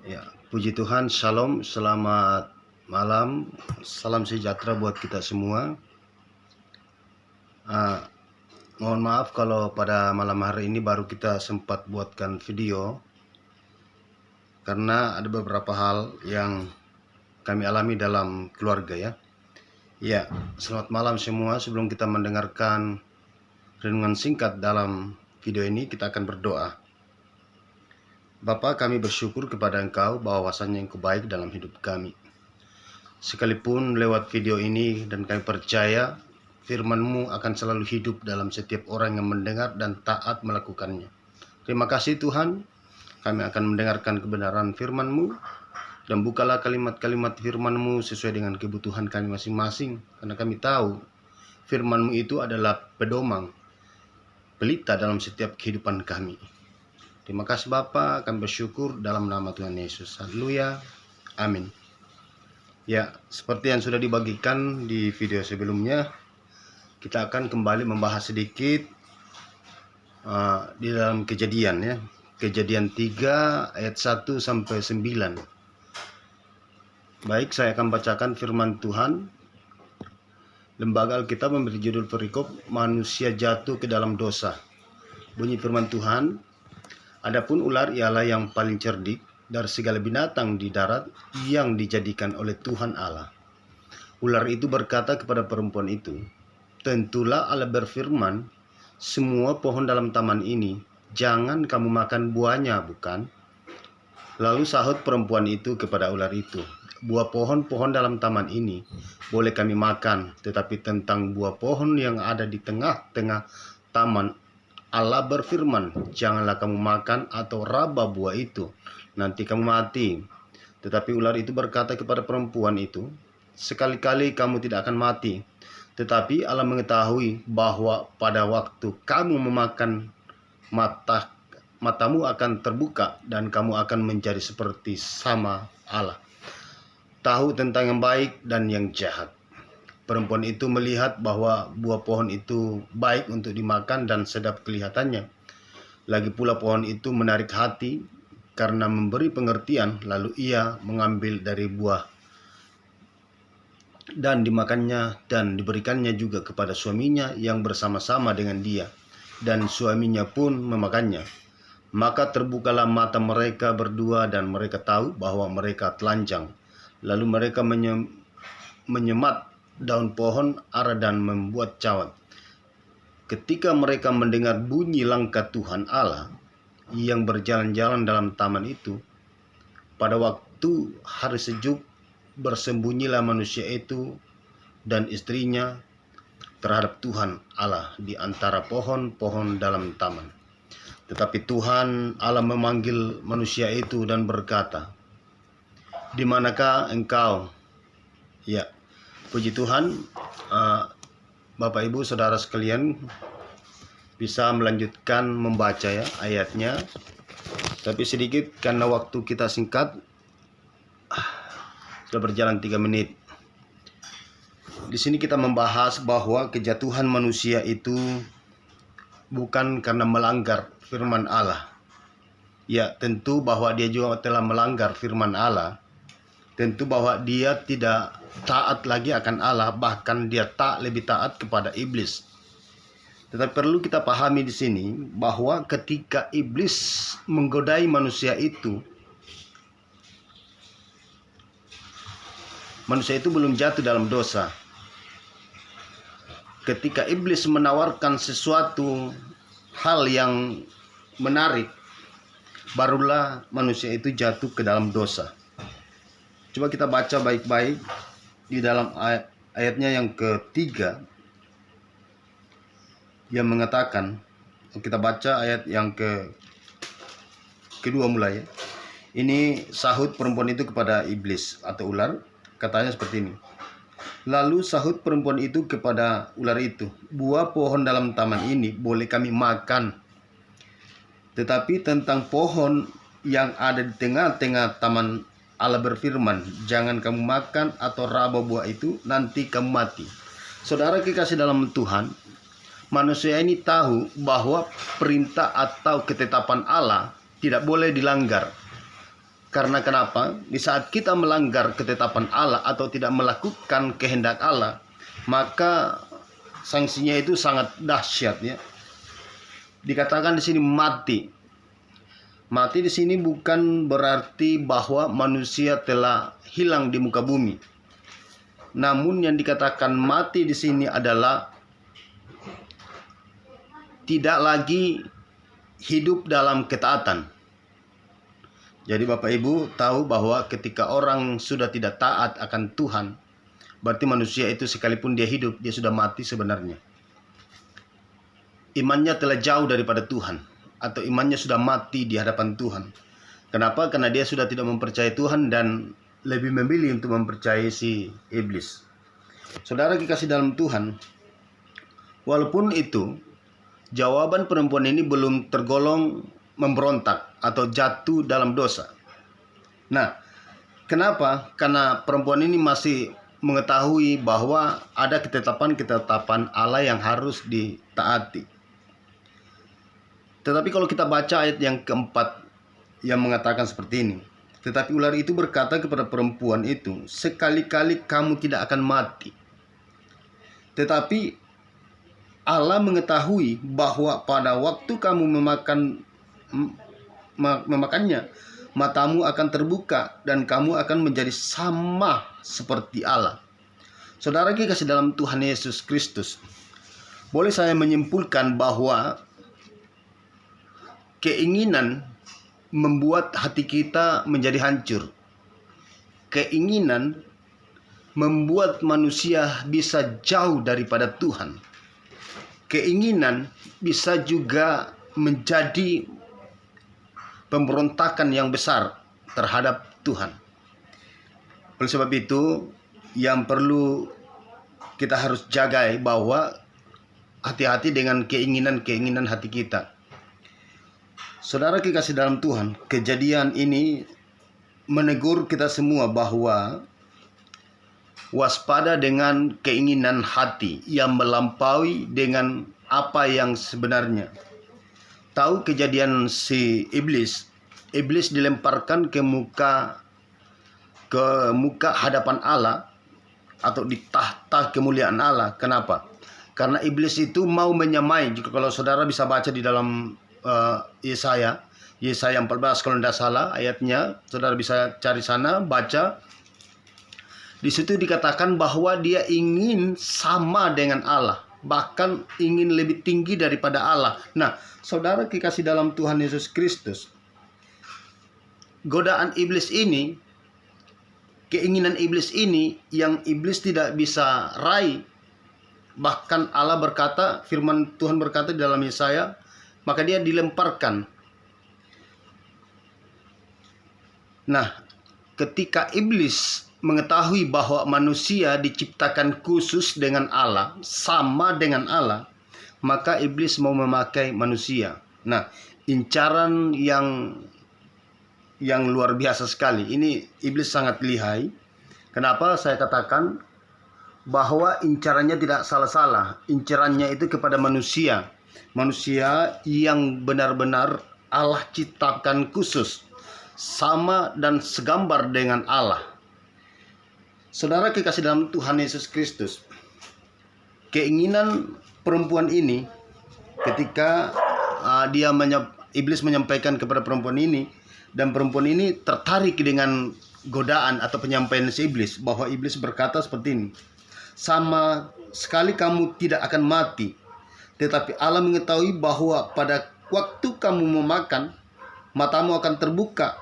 Ya, puji Tuhan, Shalom, selamat malam, salam sejahtera buat kita semua. Mohon maaf kalau pada malam hari ini baru kita sempat buatkan video, karena ada beberapa hal yang kami alami dalam keluarga ya. Ya, selamat malam semua. Sebelum kita mendengarkan renungan singkat dalam video ini, kita akan berdoa. Bapa, kami bersyukur kepada Engkau bahwasannya Engkau baik dalam hidup kami. Sekalipun lewat video ini, dan kami percaya firman-Mu akan selalu hidup dalam setiap orang yang mendengar dan taat melakukannya. Terima kasih Tuhan, kami akan mendengarkan kebenaran firman-Mu, dan bukalah kalimat-kalimat firman-Mu sesuai dengan kebutuhan kami masing-masing, karena kami tahu firman-Mu itu adalah pedoman, pelita dalam setiap kehidupan kami. Terima kasih Bapa, kami bersyukur dalam nama Tuhan Yesus. Haleluya, amin. Ya, seperti yang sudah dibagikan di video sebelumnya, kita akan kembali membahas sedikit di dalam Kejadian ya. Kejadian 3 ayat 1 sampai 9. Baik, saya akan bacakan firman Tuhan. Lembaga Alkitab memberi judul perikop manusia jatuh ke dalam dosa. Bunyi firman Tuhan, adapun ular ialah yang paling cerdik dari segala binatang di darat yang dijadikan oleh Tuhan Allah. Ular itu berkata kepada perempuan itu, tentulah Allah berfirman, semua pohon dalam taman ini jangan kamu makan buahnya, bukan? Lalu sahut perempuan itu kepada ular itu, buah pohon-pohon dalam taman ini boleh kami makan, tetapi tentang buah pohon yang ada di tengah-tengah taman, Allah berfirman, janganlah kamu makan atau raba buah itu, nanti kamu mati. Tetapi ular itu berkata kepada perempuan itu, sekali-kali kamu tidak akan mati. Tetapi Allah mengetahui bahwa pada waktu kamu memakan, matamu akan terbuka dan kamu akan menjadi seperti sama Allah, tahu tentang yang baik dan yang jahat. Perempuan itu melihat bahwa buah pohon itu baik untuk dimakan dan sedap kelihatannya. Lagi pula pohon itu menarik hati karena memberi pengertian, lalu ia mengambil dari buah dan dimakannya dan diberikannya juga kepada suaminya yang bersama-sama dengan dia, dan suaminya pun memakannya. Maka terbukalah mata mereka berdua dan mereka tahu bahwa mereka telanjang. Lalu mereka menyemat daun pohon ara dan membuat cawat. Ketika mereka mendengar bunyi langkah Tuhan Allah yang berjalan-jalan dalam taman itu, pada waktu hari sejuk, bersembunyilah manusia itu dan istrinya terhadap Tuhan Allah di antara pohon-pohon dalam taman. Tetapi Tuhan Allah memanggil manusia itu dan berkata, di manakah engkau? Ya, puji Tuhan, Bapak Ibu Saudara sekalian bisa melanjutkan membaca ya ayatnya. Tapi sedikit karena waktu kita singkat, sudah berjalan 3 menit. Di sini kita membahas bahwa kejatuhan manusia itu bukan karena melanggar firman Allah. Ya, tentu bahwa dia juga telah melanggar firman Allah. Tentu bahwa dia tidak taat lagi akan Allah, bahkan dia lebih taat kepada iblis. Tetapi perlu kita pahami di sini bahwa ketika iblis menggodai manusia itu belum jatuh dalam dosa. Ketika iblis menawarkan sesuatu hal yang menarik, barulah manusia itu jatuh ke dalam dosa. Coba kita baca baik-baik di dalam ayatnya yang ketiga, yang mengatakan, kita baca ayat yang kedua mulai ya. Ini sahut perempuan itu kepada iblis atau ular, katanya seperti ini. Lalu sahut perempuan itu kepada ular itu, buah pohon dalam taman ini boleh kami makan, tetapi tentang pohon yang ada di tengah-tengah taman, Allah berfirman, jangan kamu makan atau raba buah itu, nanti kamu mati. Saudara kekasih dalam Tuhan, manusia ini tahu bahwa perintah atau ketetapan Allah tidak boleh dilanggar. Karena kenapa? Di saat kita melanggar ketetapan Allah atau tidak melakukan kehendak Allah, maka sanksinya itu sangat dahsyat ya. Dikatakan di sini mati. Mati di sini bukan berarti bahwa manusia telah hilang di muka bumi. Namun yang dikatakan mati di sini adalah tidak lagi hidup dalam ketaatan. Jadi Bapak Ibu tahu bahwa ketika orang sudah tidak taat akan Tuhan, berarti manusia itu sekalipun dia hidup, dia sudah mati sebenarnya. Imannya telah jauh daripada Tuhan, atau imannya sudah mati di hadapan Tuhan. Kenapa? Karena dia sudah tidak mempercayai Tuhan dan lebih memilih untuk mempercayai si iblis. Saudara kekasih dalam Tuhan, walaupun itu, jawaban perempuan ini belum tergolong memberontak atau jatuh dalam dosa. Nah, kenapa? Karena perempuan ini masih mengetahui bahwa ada ketetapan-ketetapan Allah yang harus ditaati. Tetapi kalau kita baca ayat yang keempat yang mengatakan seperti ini. Tetapi ular itu berkata kepada perempuan itu, sekali-kali kamu tidak akan mati. Tetapi Allah mengetahui bahwa pada waktu kamu memakannya, matamu akan terbuka dan kamu akan menjadi sama seperti Allah. Saudara kekasih dalam Tuhan Yesus Kristus, boleh saya menyimpulkan bahwa keinginan membuat hati kita menjadi hancur. Keinginan membuat manusia bisa jauh daripada Tuhan. Keinginan bisa juga menjadi pemberontakan yang besar terhadap Tuhan. Oleh sebab itu, yang perlu kita harus jaga bahwa hati-hati dengan keinginan-keinginan hati kita. Saudara kekasih dalam Tuhan, kejadian ini menegur kita semua bahwa waspada dengan keinginan hati yang melampaui dengan apa yang sebenarnya. Tahu kejadian si iblis? Iblis dilemparkan ke muka hadapan Allah atau di tahta kemuliaan Allah. Kenapa? Karena iblis itu mau menyamai. Jika kalau saudara bisa baca di dalam Yesaya 14 kalau tidak salah ayatnya, saudara bisa cari sana, baca. Di situ dikatakan bahwa dia ingin sama dengan Allah, bahkan ingin lebih tinggi daripada Allah. Nah, saudara kekasih dalam Tuhan Yesus Kristus, godaan iblis ini, keinginan iblis ini yang iblis tidak bisa raih. Bahkan Allah berkata, firman Tuhan berkata di dalam Yesaya, maka dia dilemparkan. Nah, ketika iblis mengetahui bahwa manusia diciptakan khusus dengan Allah, sama dengan Allah, maka iblis mau memakai manusia. Nah, incaran yang luar biasa sekali. Ini iblis sangat lihai. Kenapa saya katakan bahwa incarannya tidak salah-salah. Incarannya itu kepada manusia. Manusia yang benar-benar Allah ciptakan khusus, sama dan segambar dengan Allah. Saudara kekasih dalam Tuhan Yesus Kristus, keinginan perempuan ini ketika iblis menyampaikan kepada perempuan ini, dan perempuan ini tertarik dengan godaan atau penyampaian si iblis, bahwa iblis berkata seperti ini, sama sekali kamu tidak akan mati. Tetapi Allah mengetahui bahwa pada waktu kamu memakan, matamu akan terbuka,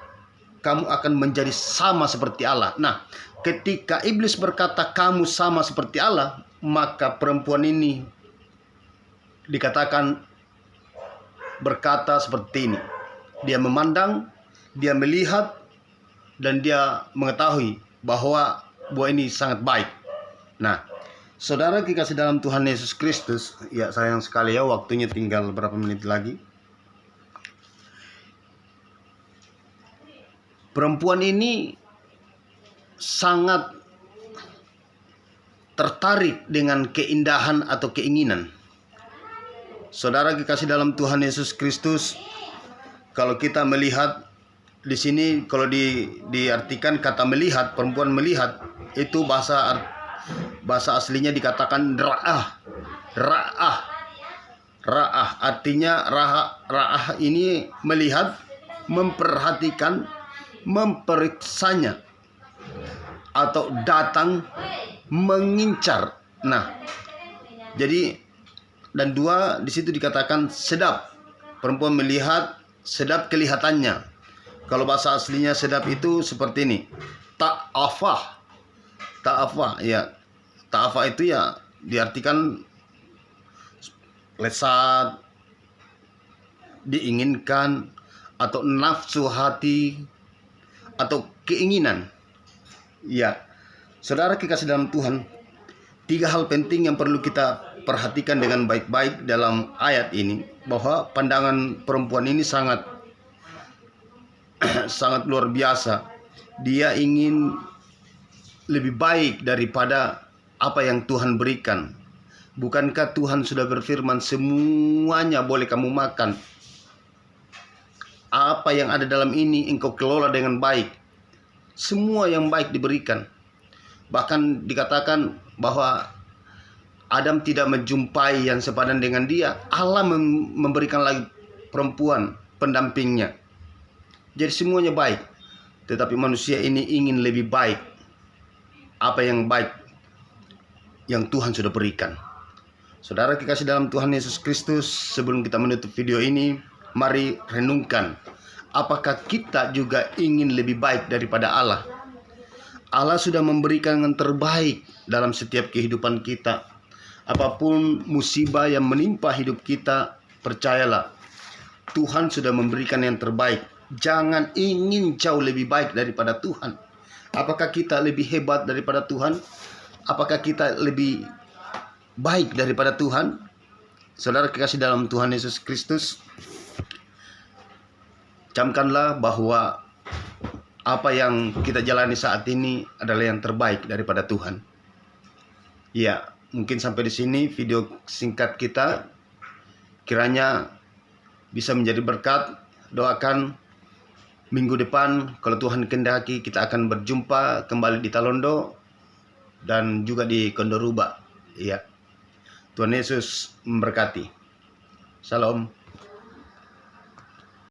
kamu akan menjadi sama seperti Allah. Nah, ketika iblis berkata kamu sama seperti Allah, maka perempuan ini dikatakan berkata seperti ini. Dia memandang, dia melihat, dan dia mengetahui bahwa ini sangat baik. Nah, saudara kekasih dalam Tuhan Yesus Kristus, ya sayang sekali ya, waktunya tinggal beberapa menit lagi. Perempuan ini sangat tertarik dengan keindahan atau keinginan. Saudara kekasih dalam Tuhan Yesus Kristus, kalau kita melihat di sini kalau diartikan kata melihat, perempuan melihat itu bahasa aslinya dikatakan ra'ah. Ra'ah artinya ra'ah ini melihat, memperhatikan, memperiksanya, atau datang mengincar. Nah, jadi dan dua di situ dikatakan sedap. Perempuan melihat, sedap kelihatannya. Kalau bahasa aslinya sedap itu seperti ini. Ta'afah. Ta'afah ya. Ta'afah itu ya diartikan lezat, diinginkan, atau nafsu hati, atau keinginan. Ya, saudara kekasih dalam Tuhan, 3 hal penting yang perlu kita perhatikan dengan baik-baik dalam ayat ini, bahwa pandangan perempuan ini sangat sangat luar biasa. Dia ingin lebih baik daripada apa yang Tuhan berikan. Bukankah Tuhan sudah berfirman semuanya boleh kamu makan? Apa yang ada dalam ini engkau kelola dengan baik. Semua yang baik diberikan. Bahkan dikatakan bahwa Adam tidak menjumpai yang sepadan dengan dia. Allah memberikan lagi perempuan pendampingnya. Jadi semuanya baik. Tetapi manusia ini ingin lebih baik. Apa yang baik yang Tuhan sudah berikan. Saudara kekasih dalam Tuhan Yesus Kristus, sebelum kita menutup video ini, mari renungkan. Apakah kita juga ingin lebih baik daripada Allah? Allah sudah memberikan yang terbaik dalam setiap kehidupan kita. Apapun musibah yang menimpa hidup kita, percayalah, Tuhan sudah memberikan yang terbaik. Jangan ingin jauh lebih baik daripada Tuhan. Apakah kita lebih hebat daripada Tuhan? Apakah kita lebih baik daripada Tuhan? Saudara kekasih dalam Tuhan Yesus Kristus, camkanlah bahwa apa yang kita jalani saat ini adalah yang terbaik daripada Tuhan. Ya, mungkin sampai di sini video singkat kita. Kiranya bisa menjadi berkat. Doakan minggu depan kalau Tuhan kehendaki kita akan berjumpa kembali di Talondo dan juga di Kondoruba. Ya. Tuhan Yesus memberkati. Shalom.